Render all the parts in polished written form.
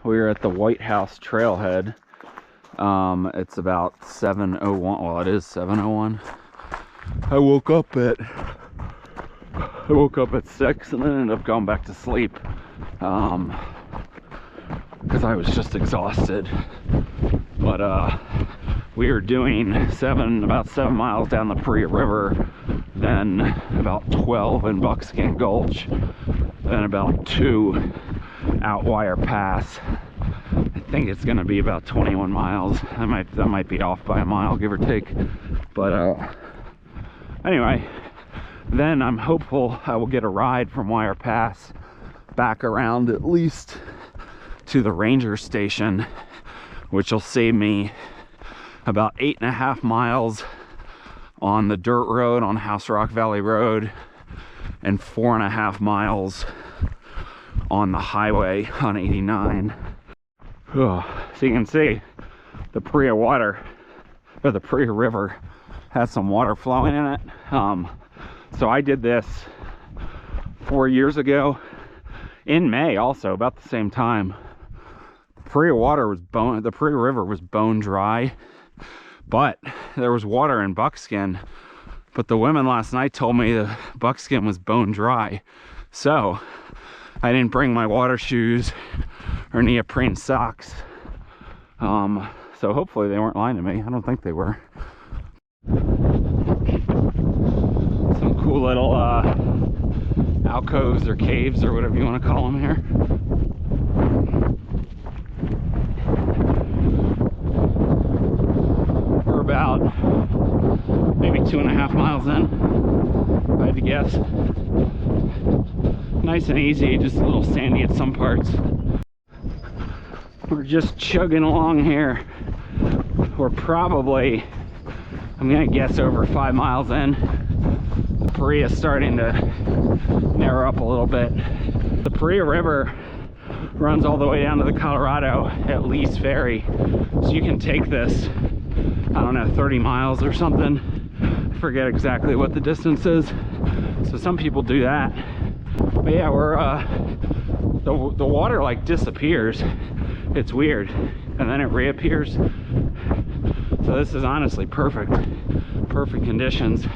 We're at the White House trailhead. It's about 7:01. Well, it is 7:01. I woke up at 6 and then ended up going back to sleep because I was just exhausted. But we are doing about 7 miles down the Paria River, then about 12 in Buckskin Gulch, then about 2 out Wire Pass. I think it's going to be about 21 miles. That might be off by a mile, give or take. But anyway, then I'm hopeful I will get a ride from Wire Pass back around at least to the ranger station, which will save me about 8.5 miles on the dirt road on House Rock Valley Road and 4.5 miles on the highway on 89. So you can see the Paria River has some water flowing in it. So I did this 4 years ago in May, also about the same time. The Paria River was bone dry, but there was water in Buckskin. But the women last night told me the Buckskin was bone dry, so I didn't bring my water shoes or neoprene socks. So hopefully they weren't lying to me. I don't think they were. Some cool little alcoves or caves or whatever you want to call them here. We're about maybe 2.5 miles in, if I had to guess. Nice and easy, just a little sandy at some parts. We're just chugging along here. We're probably, I'm gonna guess, over 5 miles in. The Paria is starting to narrow up a little bit. The Paria River runs all the way down to the Colorado at Lee's Ferry. So you can take this, I don't know, 30 miles or something. I forget exactly what the distance is. So some people do that. But yeah, we're, the water like disappears. It's weird. And then it reappears. So this is honestly perfect. Perfect conditions.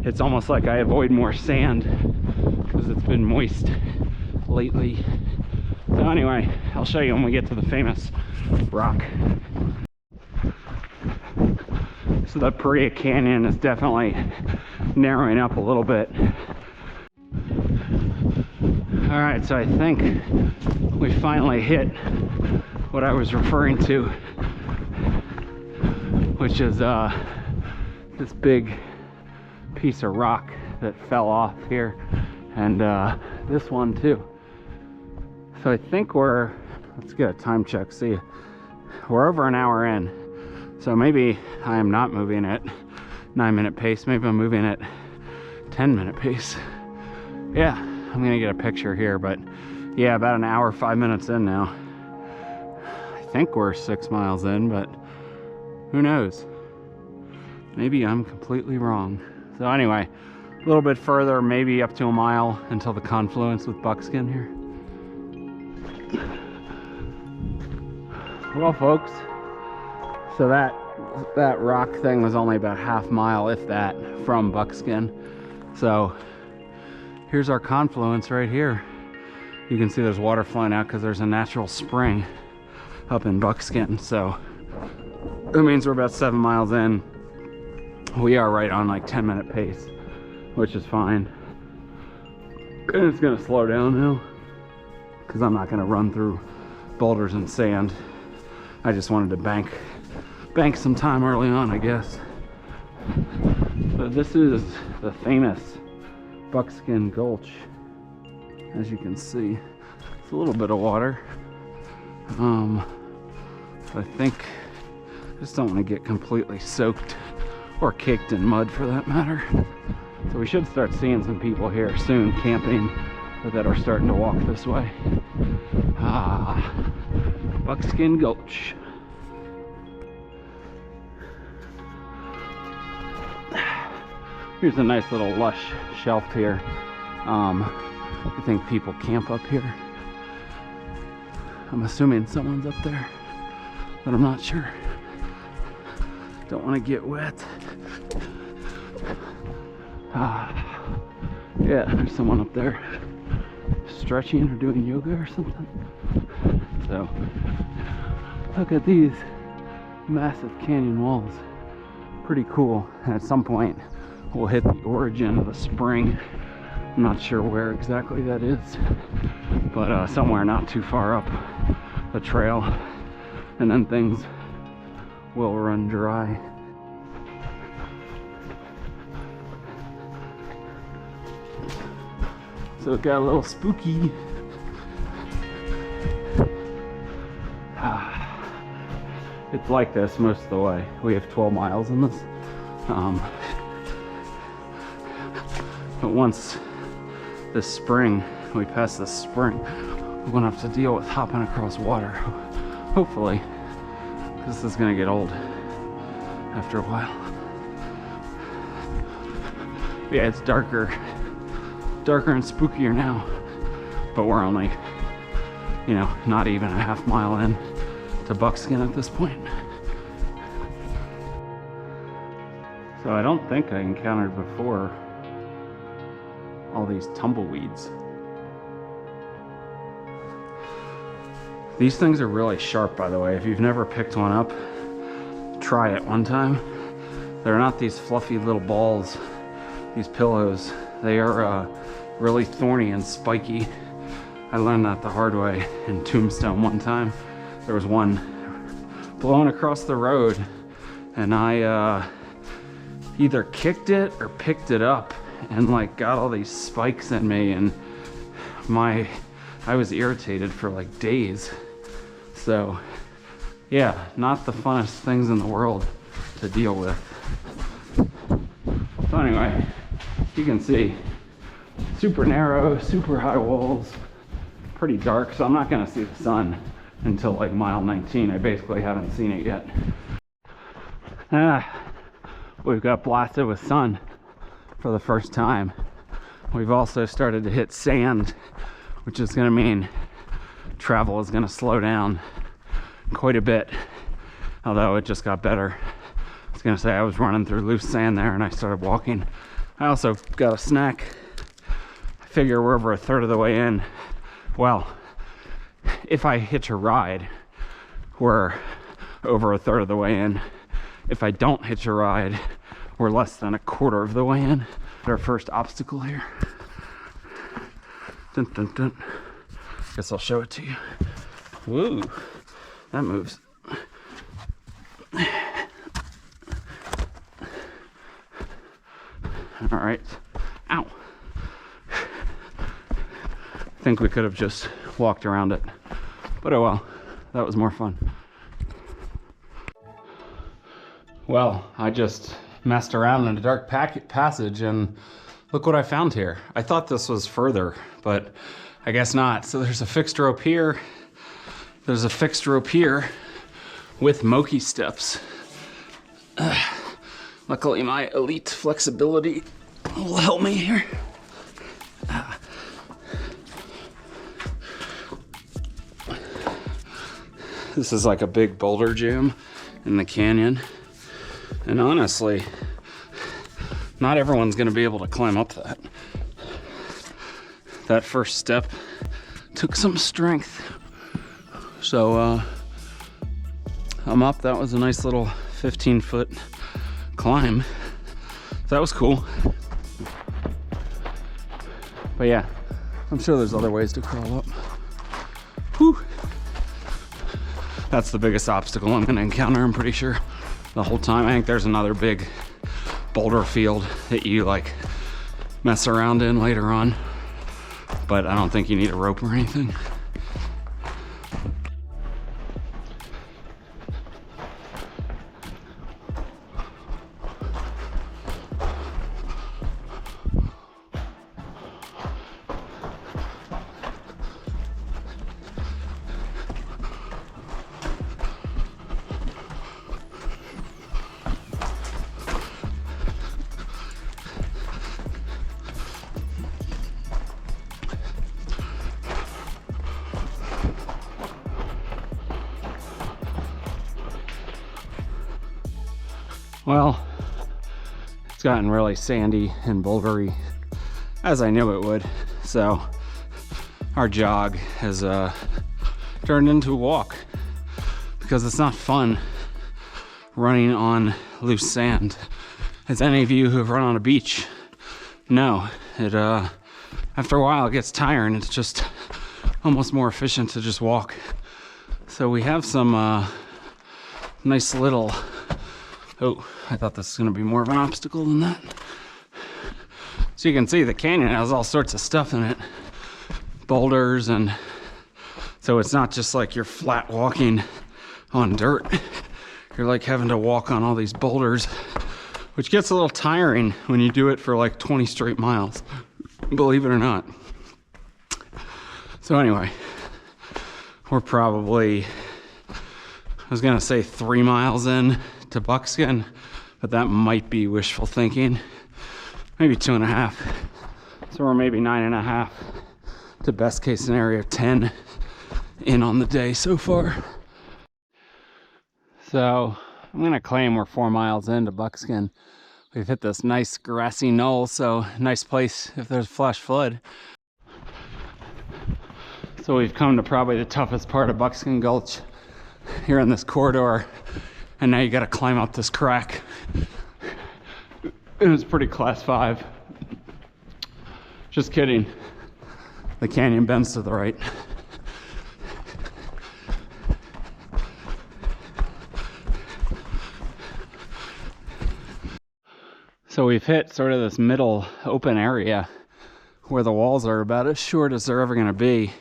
It's almost like I avoid more sand because it's been moist lately. So anyway, I'll show you when we get to the famous rock. So the Paria Canyon is definitely narrowing up a little bit. All right, so I think we finally hit what I was referring to, which is this big piece of rock that fell off here, and this one too. So I think let's get a time check, see, we're over an hour in. So maybe I am not moving at 9-minute pace, maybe I'm moving at 10-minute pace. Yeah, I'm gonna get a picture here, but yeah, about an hour, 5 minutes in now. I think we're 6 miles in, but who knows? Maybe I'm completely wrong. So anyway, a little bit further, maybe up to a mile until the confluence with Buckskin here. Well, folks, so that rock thing was only about half mile, if that, from Buckskin. So here's our confluence right here. You can see there's water flowing out because there's a natural spring up in Buckskin. So it means we're about 7 miles in. We are right on like 10-minute pace, which is fine. And it's gonna slow down now because I'm not gonna run through boulders and sand. I just wanted to bank some time early on, I guess. So this is the famous Buckskin Gulch. As you can see, it's a little bit of water. I think I just don't want to get completely soaked or caked in mud for that matter. So we should start seeing some people here soon camping that are starting to walk this way. Buckskin Gulch. Here's a nice little lush shelf here. I think people camp up here. I'm assuming someone's up there, but I'm not sure. Don't want to get wet. Yeah, there's someone up there stretching or doing yoga or something. So, look at these massive canyon walls. Pretty cool. And at some point, we'll hit the origin of the spring. I'm not sure where exactly that is, but somewhere not too far up the trail, and then things will run dry. So it got a little spooky. It's like this most of the way. We have 12 miles in this. But once this spring, we pass this spring, we're gonna have to deal with hopping across water. Hopefully, because this is gonna get old after a while. But yeah, it's darker and spookier now, but we're only, you know, not even a half mile in to Buckskin at this point. So I don't think I encountered before all these tumbleweeds. These things are really sharp, by the way. If you've never picked one up, try it one time. They're not these fluffy little balls, these pillows. They are really thorny and spiky. I learned that the hard way in Tombstone one time. There was one blowing across the road, and I either kicked it or picked it up and like got all these spikes in me, and I was irritated for like days. So yeah, not the funnest things in the world to deal with. So anyway, you can see super narrow, super high walls, pretty dark, so I'm not gonna see the sun until like mile 19. I basically haven't seen it yet. We've got blasted with sun for the first time. We've also started to hit sand, which is gonna mean travel is gonna slow down quite a bit, although it just got better. I was gonna say I was running through loose sand there and I started walking. I also got a snack. I figure we're over a third of the way in. Well, if I hitch a ride, we're over a third of the way in. If I don't hitch a ride, we're less than a quarter of the way in. Our first obstacle here. Dun, dun, dun. Guess I'll show it to you. Woo, that moves. All right, ow. I think we could have just walked around it, but oh well, that was more fun. Well, I just messed around in a dark passage and look what I found here. I thought this was further, but I guess not. So there's a fixed rope here. There's a fixed rope here with Moki steps. Luckily my elite flexibility will help me here. This is like a big boulder jam in the canyon. And honestly, not everyone's gonna be able to climb up that. That first step took some strength. So I'm up. That was a nice little 15-foot climb. That was cool. But yeah, I'm sure there's other ways to crawl up. Whew. That's the biggest obstacle I'm gonna encounter, I'm pretty sure, the whole time. I think there's another big boulder field that you like mess around in later on, but I don't think you need a rope or anything. Well, it's gotten really sandy and bouldery, as I knew it would. So our jog has turned into a walk because it's not fun running on loose sand. As any of you who have run on a beach know, it after a while it gets tiring. It's just almost more efficient to just walk. So we have some nice little, oh, I thought this was gonna be more of an obstacle than that. So you can see the canyon has all sorts of stuff in it, boulders, and so it's not just like you're flat walking on dirt. You're like having to walk on all these boulders, which gets a little tiring when you do it for like 20 straight miles, believe it or not. So anyway, we're probably, I was gonna say 3 miles in to Buckskin, but that might be wishful thinking. Maybe 2.5. So we're maybe 9.5 to best case scenario 10 in on the day so far. So I'm gonna claim we're 4 miles into Buckskin. We've hit this nice grassy knoll, so nice place if there's flash flood. So we've come to probably the toughest part of Buckskin Gulch here in this corridor, and now you gotta climb up this crack. It was pretty class 5. Just kidding. The canyon bends to the right. So we've hit sort of this middle open area where the walls are about as short as they're ever gonna be.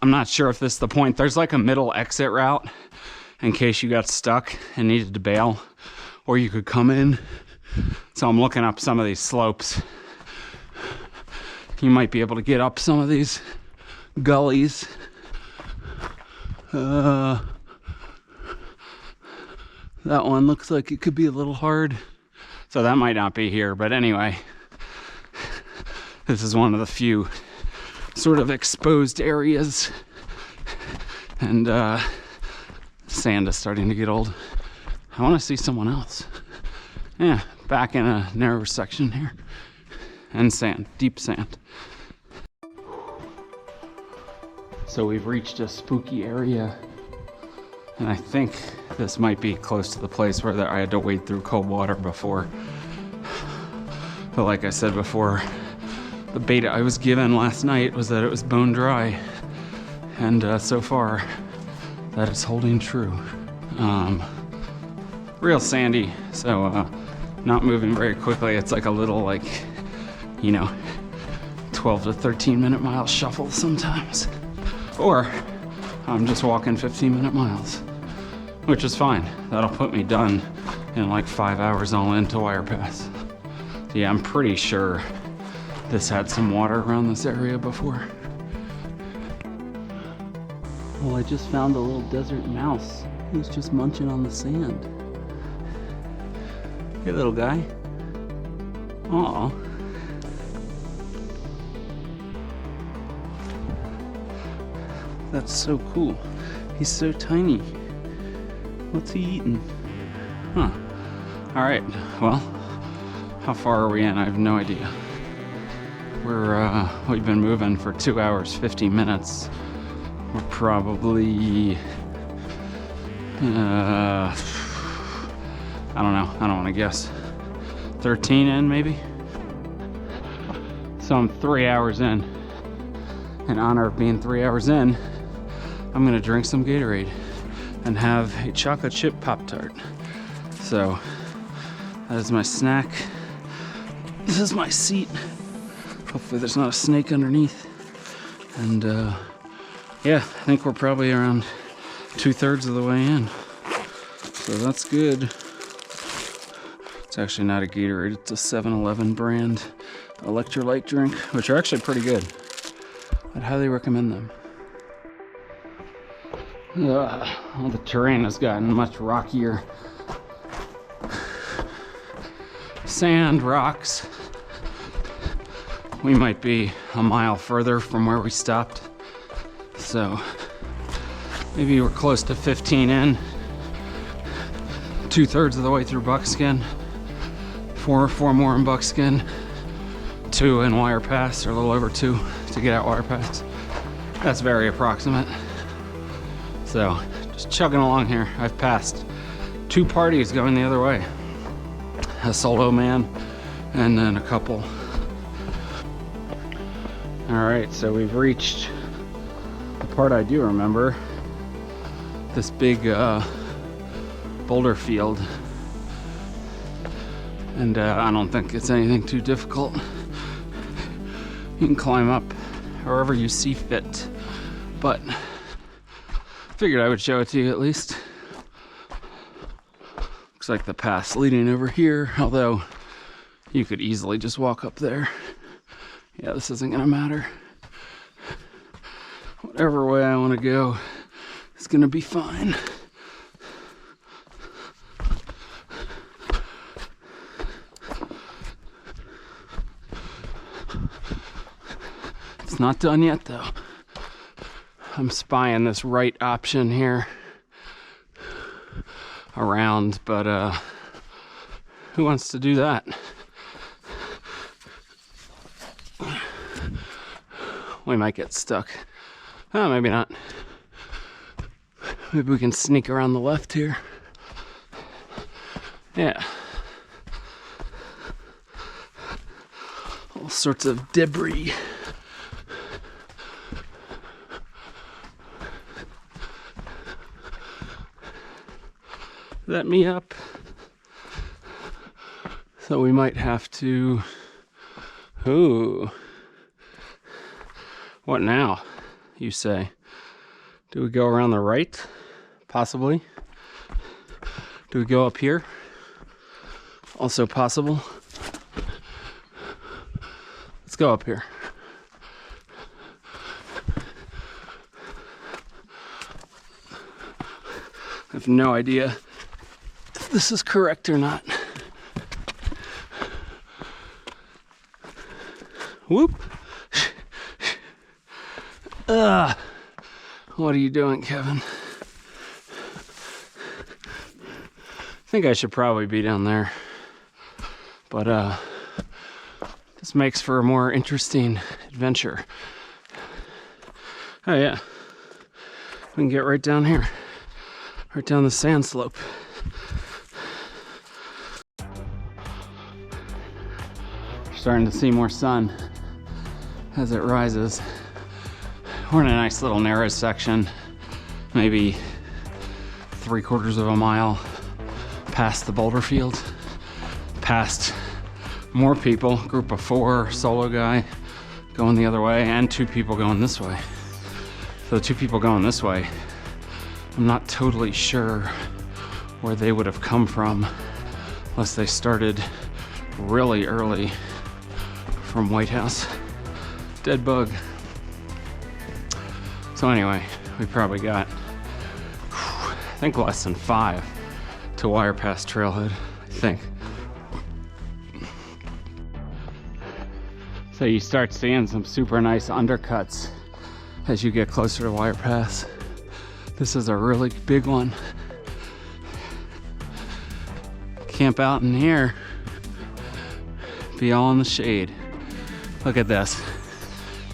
I'm not sure if this is the point. There's like a middle exit route in case you got stuck and needed to bail, or you could come in. So I'm looking up some of these slopes. You might be able to get up some of these gullies. That one looks like it could be a little hard. So that might not be here, but anyway, this is one of the few sort of exposed areas, and sand is starting to get old. I want to see someone else. Yeah, back in a narrower section here, and sand, deep sand. So we've reached a spooky area, and I think this might be close to the place where I had to wade through cold water before. But like I said before, the beta I was given last night was that it was bone dry, and so far that is holding true. Real sandy, so not moving very quickly. It's like a little, like, you know, 12 to 13 minute mile shuffle sometimes, or I'm just walking 15-minute miles, which is fine. That'll put me done in like 5 hours all into Wire Pass. Yeah, I'm pretty sure this had some water around this area before. Well, I just found a little desert mouse. He's just munching on the sand. Hey, little guy. Aw. That's so cool. He's so tiny. What's he eating? Huh. Alright, well, how far are we in? I have no idea. We've been moving for 2 hours, 50 minutes. We're probably, I don't know, I don't want to guess. 13 in, maybe? So I'm 3 hours in. In honor of being 3 hours in, I'm gonna drink some Gatorade and have a chocolate chip Pop-Tart. So that is my snack. This is my seat. Hopefully there's not a snake underneath. And yeah, I think we're probably around 2/3 of the way in. So that's good. It's actually not a Gatorade, it's a 7-Eleven brand electrolyte drink, which are actually pretty good. I'd highly recommend them. Well, the terrain has gotten much rockier. Sand, rocks. We might be a mile further from where we stopped. So maybe we're close to 15 in. 2/3 of the way through Buckskin. Four more in Buckskin. 2 in Wire Pass, or a little over 2 to get out Wire Pass. That's very approximate. So, just chugging along here. I've passed 2 parties going the other way. A solo man, and then a couple. All right, so we've reached the part I do remember. This big boulder field. And I don't think it's anything too difficult. You can climb up wherever you see fit, but figured I would show it to you at least. Looks like the path's leading over here, although you could easily just walk up there. Yeah, this isn't gonna matter. Whatever way I want to go, it's gonna be fine. It's not done yet though. I'm spying this right option here around, but who wants to do that? We might get stuck. Oh, maybe not. Maybe we can sneak around the left here. Yeah. All sorts of debris. Let me up. So we might have to... Ooh. What now, you say? Do we go around the right? Possibly. Do we go up here? Also possible. Let's go up here. I have no idea if this is correct or not. Whoop. What are you doing, Kevin? I think I should probably be down there. But this makes for a more interesting adventure. Oh yeah. We can get right down here. Right down the sand slope. Starting to see more sun as it rises. We're in a nice little narrow section, maybe 3/4 of a mile past the boulder field, past more people, group of 4, solo guy going the other way, and 2 people going this way. So the 2 people going this way, I'm not totally sure where they would have come from unless they started really early from White House. Dead bug. So anyway, we probably got, I think, less than 5 to Wire Pass trailhead, I think. So you start seeing some super nice undercuts as you get closer to Wire Pass. This is a really big one. Camp out in here, be all in the shade. Look at this,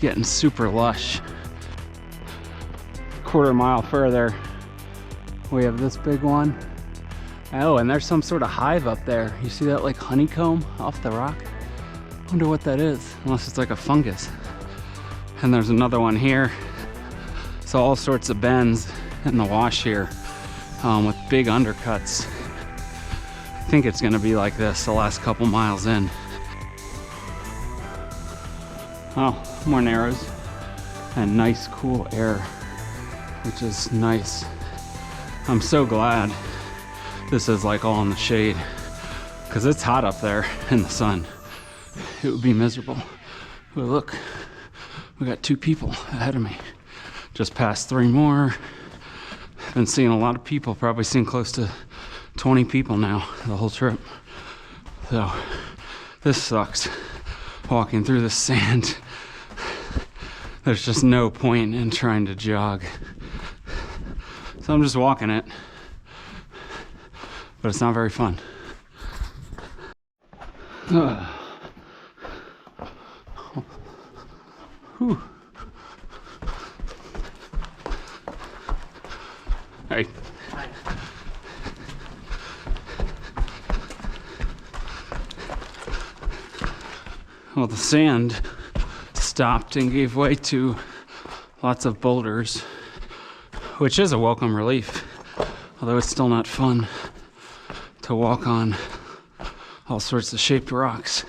getting super lush. 1/4 mile further, we have this big one. Oh, and there's some sort of hive up there. You see that, like, honeycomb off the rock? Wonder what that is, unless it's like a fungus. And there's another one here. So all sorts of bends in the wash here with big undercuts. I think it's gonna be like this the last couple miles in. Oh, more narrows and nice cool air, which is nice. I'm so glad this is like all in the shade, because it's hot up there in the sun. It would be miserable. But look, we got 2 people ahead of me. Just passed 3 more. Been seeing a lot of people, probably seen close to 20 people now the whole trip. So this sucks, walking through the sand. There's just no point in trying to jog. So I'm just walking it. but it's not very fun. Whew. Hey. Hi. Well, the sand stopped and gave way to lots of boulders, which is a welcome relief, although it's still not fun to walk on all sorts of shaped rocks.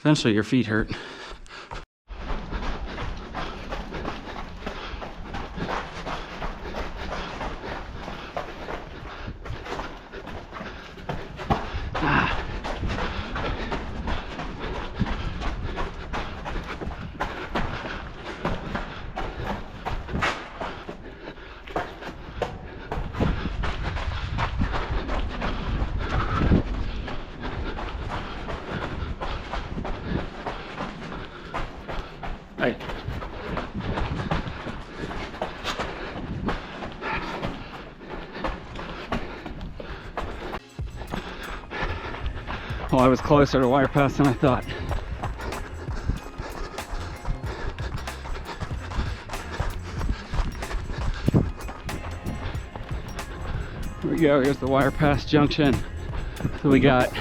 Eventually your feet hurt. Hey. Well, I was closer to Wire Pass than I thought. Here we go, here's the Wire Pass junction. So we got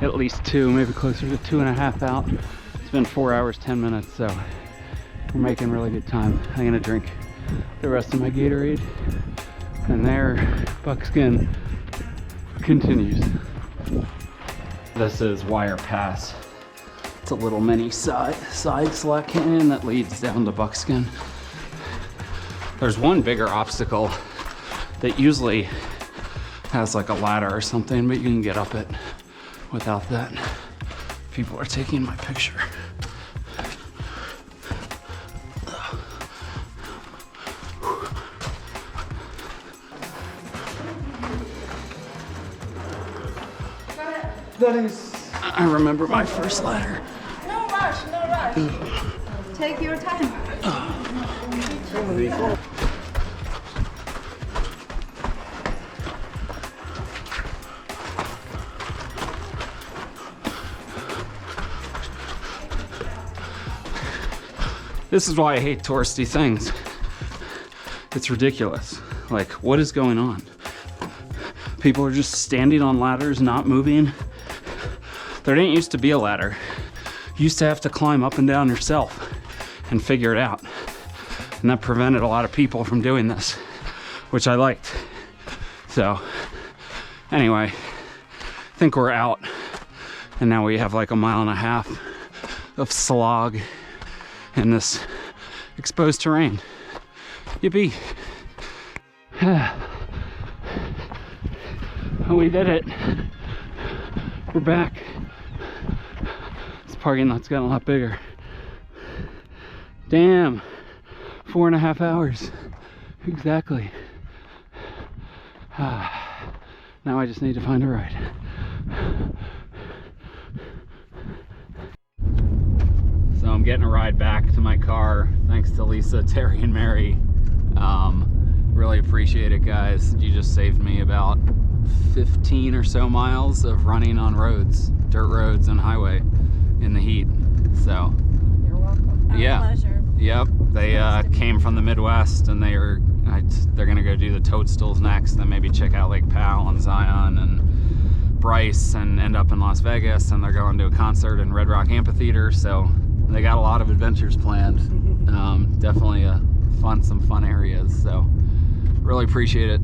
at least 2, maybe closer to 2.5 out. It's been 4 hours, 10 minutes, so we're making really good time. I'm gonna drink the rest of my Gatorade, and there, Buckskin continues. This is Wire Pass. It's a little mini side slack canyon that leads down to Buckskin. There's one bigger obstacle that usually has like a ladder or something, but you can get up it without that. People are taking my picture. That is. I remember my first ladder. No rush, no rush. Take your time. This is why I hate touristy things. It's ridiculous. Like, what is going on? People are just standing on ladders, not moving. There didn't used to be a ladder. You used to have to climb up and down yourself and figure it out. And that prevented a lot of people from doing this, which I liked. So, anyway, I think we're out. And now we have like 1.5 miles of slog in this exposed terrain. Yippee. We did it. We're back. This parking lot's gotten a lot bigger. Damn, 4.5 hours. Exactly. Now I just need to find a ride. So I'm getting a ride back to my car, thanks to Lisa, Terry, and Mary. Really appreciate it, guys. You just saved me about 15 or so miles of running on roads, dirt roads and highway in the heat. So You're welcome. yeah, Pleasure. Yep, they came from the Midwest, and they're gonna go do the Toadstools next, then maybe check out Lake Powell and Zion and Bryce, and end up in Las Vegas, and they're going to a concert in Red Rock Amphitheater. So they got a lot of adventures planned. Definitely some fun areas. So really appreciate it.